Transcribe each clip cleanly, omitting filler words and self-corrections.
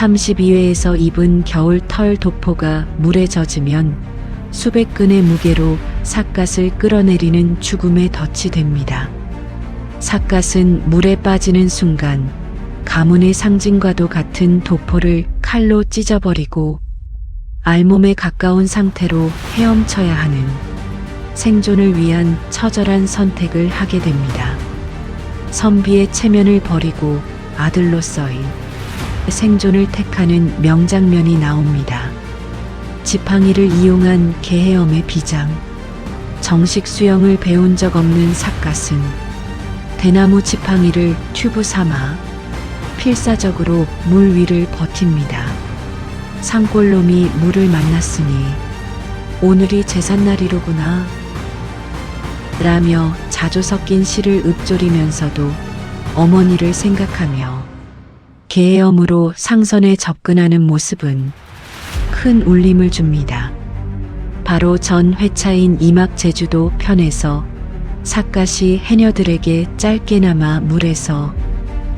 32회에서 입은 겨울털 도포가 물에 젖으면 수백 근의 무게로 삿갓을 끌어내리는 죽음의 덫이 됩니다. 삿갓은 물에 빠지는 순간 가문의 상징과도 같은 도포를 칼로 찢어버리고 알몸에 가까운 상태로 헤엄쳐야 하는 생존을 위한 처절한 선택을 하게 됩니다. 선비의 체면을 버리고 아들로서의 생존을 택하는 명장면이 나옵니다. 지팡이를 이용한 개헤엄의 비장. 정식 수영을 배운 적 없는 삿갓은 대나무 지팡이를 튜브 삼아 필사적으로 물 위를 버팁니다. 산골놈이 물을 만났으니 오늘이 제삿날이로구나 라며 자주 섞인 시를 읊조리면서도 어머니를 생각하며 개헤엄으로 상선에 접근하는 모습은 큰 울림을 줍니다. 바로 전 회차인 이막 제주도 편에서 삿갓이 해녀들에게 짧게나마 물에서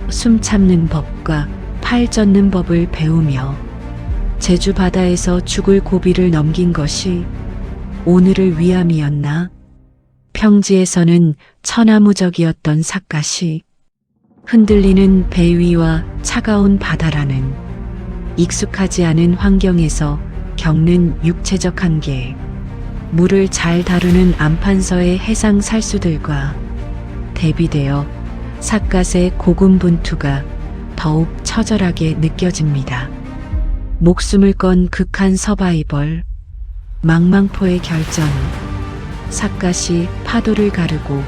숨 참는 법과 팔 젓는 법을 배우며 제주 바다에서 죽을 고비를 넘긴 것이 오늘을 위함이었나? 평지에서는 천하무적이었던 삿갓이 흔들리는 배 위와 차가운 바다라는 익숙하지 않은 환경에서 겪는 육체적 한계, 물을 잘 다루는 안판서의 해상 살수들과 대비되어 삿갓의 고군분투가 더욱 처절하게 느껴집니다. 목숨을 건 극한 서바이벌, 망망포의 결전, 삿갓이 파도를 가르고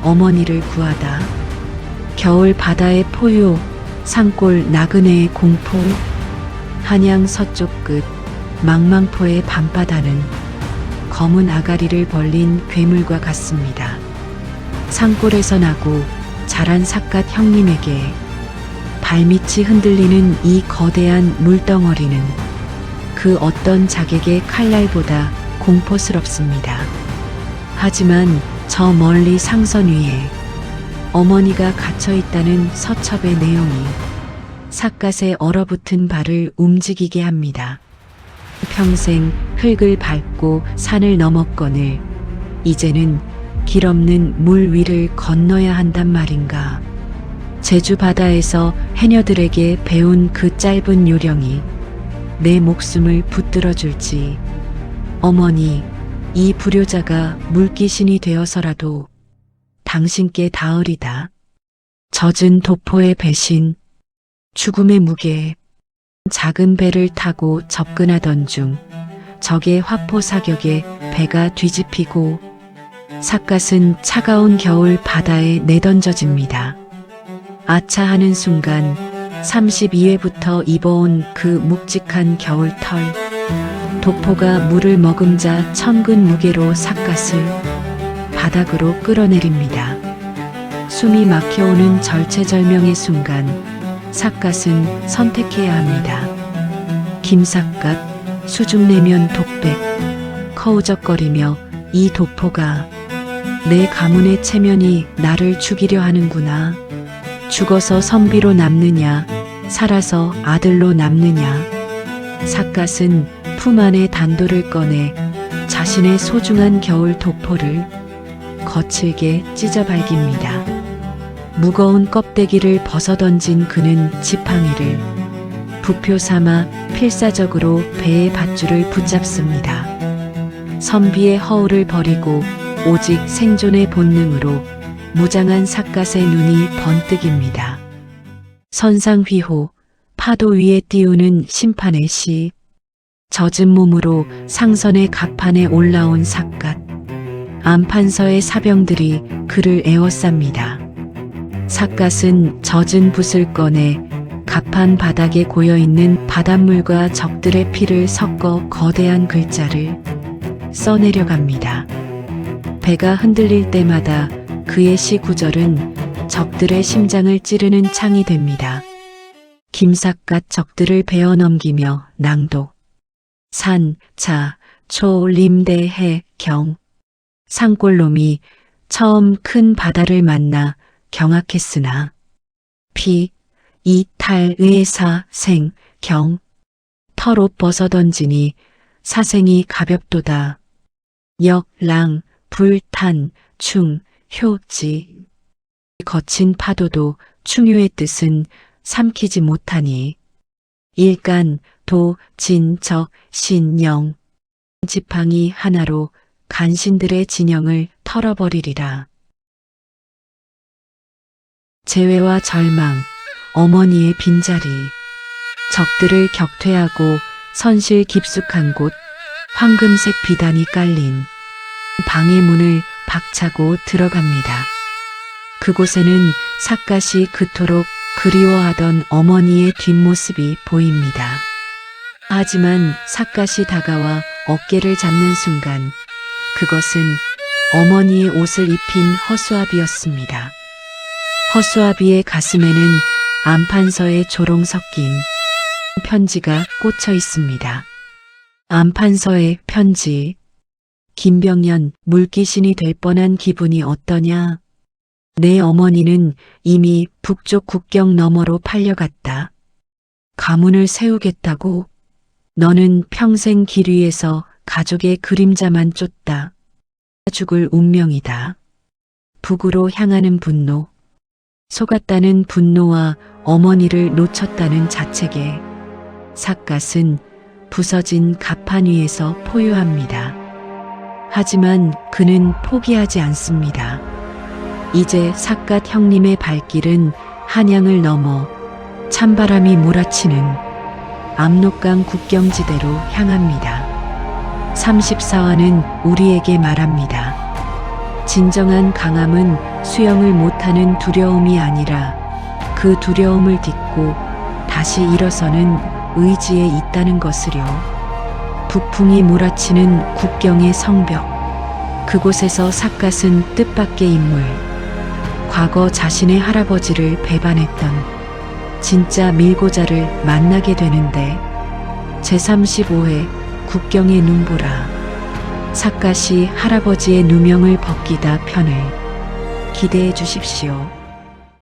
어머니를 구하다, 겨울 바다의 포효, 산골 나그네의 공포, 한양 서쪽 끝 망망포의 밤바다는 검은 아가리를 벌린 괴물과 같습니다. 산골에서 나고 자란 삿갓 형님에게 발밑이 흔들리는 이 거대한 물덩어리는 그 어떤 자객의 칼날보다 공포스럽습니다. 하지만 저 멀리 상선 위에 어머니가 갇혀있다는 서첩의 내용이 삿갓의 얼어붙은 발을 움직이게 합니다. 평생 흙을 밟고 산을 넘었거늘 이제는 길 없는 물 위를 건너야 한단 말인가. 제주 바다에서 해녀들에게 배운 그 짧은 요령이 내 목숨을 붙들어 줄지. 어머니, 이 불효자가 물귀신이 되어서라도 당신께 닿으리다. 젖은 도포의 배신, 죽음의 무게. 작은 배를 타고 접근하던 중 적의 화포 사격에 배가 뒤집히고 삿갓은 차가운 겨울 바다에 내던져집니다. 아차 하는 순간 32회부터 입어온 그 묵직한 겨울털, 도포가 물을 머금자 천근 무게로 삿갓을 바닥으로 끌어내립니다. 숨이 막혀오는 절체절명의 순간 삿갓은 선택해야 합니다. 김삿갓, 수줍내면 독백, 커우적거리며 이 도포가 내 가문의 체면이 나를 죽이려 하는구나. 죽어서 선비로 남느냐, 살아서 아들로 남느냐. 삿갓은 품 안에 단도를 꺼내 자신의 소중한 겨울 도포를 거칠게 찢어 발깁니다. 무거운 껍데기를 벗어던진 그는 지팡이를 부표 삼아 필사적으로 배의 밧줄을 붙잡습니다. 선비의 허울을 버리고 오직 생존의 본능으로 무장한 삿갓의 눈이 번뜩입니다. 선상휘호, 파도 위에 띄우는 심판의 시. 젖은 몸으로 상선의 각판에 올라온 삿갓. 안판서의 사병들이 그를 에워쌉니다. 삿갓은 젖은 붓을 꺼내 갑판 바닥에 고여있는 바닷물과 적들의 피를 섞어 거대한 글자를 써내려갑니다. 배가 흔들릴 때마다 그의 시 구절은 적들의 심장을 찌르는 창이 됩니다. 김삿갓 적들을 베어 넘기며 낭독. 산, 자, 초, 림, 대, 해, 경. 산골놈이 처음 큰 바다를 만나 경악했으나 피, 이, 탈, 의, 사, 생, 경. 털옷 벗어던지니 사생이 가볍도다. 역, 랑, 불, 탄, 충, 효, 지. 거친 파도도 충유의 뜻은 삼키지 못하니. 일간, 도, 진, 적, 신, 영. 지팡이 하나로 간신들의 진영을 털어버리리라. 재회와 절망, 어머니의 빈자리. 적들을 격퇴하고 선실 깊숙한 곳, 황금색 비단이 깔린 방의 문을 박차고 들어갑니다. 그곳에는 삿갓이 그토록 그리워하던 어머니의 뒷모습이 보입니다. 하지만 삿갓이 다가와 어깨를 잡는 순간 그것은 어머니의 옷을 입힌 허수아비였습니다. 허수아비의 가슴에는 암판서에 조롱 섞인 편지가 꽂혀 있습니다. 암판서의 편지. 김병연, 물귀신이 될 뻔한 기분이 어떠냐? 내 어머니는 이미 북쪽 국경 너머로 팔려갔다. 가문을 세우겠다고? 너는 평생 길 위에서 가족의 그림자만 쫓다. 죽을 운명이다. 북으로 향하는 분노. 속았다는 분노와 어머니를 놓쳤다는 자책에 삿갓은 부서진 갑판 위에서 포효합니다. 하지만 그는 포기하지 않습니다. 이제 삿갓 형님의 발길은 한양을 넘어 찬바람이 몰아치는 압록강 국경지대로 향합니다. 34화는 우리에게 말합니다. 진정한 강함은 수영을 못하는 두려움이 아니라 그 두려움을 딛고 다시 일어서는 의지에 있다는 것을요. 북풍이 몰아치는 국경의 성벽. 그곳에서 삿갓은 뜻밖의 인물. 과거 자신의 할아버지를 배반했던 진짜 밀고자를 만나게 되는데 제35회 국경의 눈보라. 삿갓이 할아버지의 누명을 벗기다 편을 기대해 주십시오.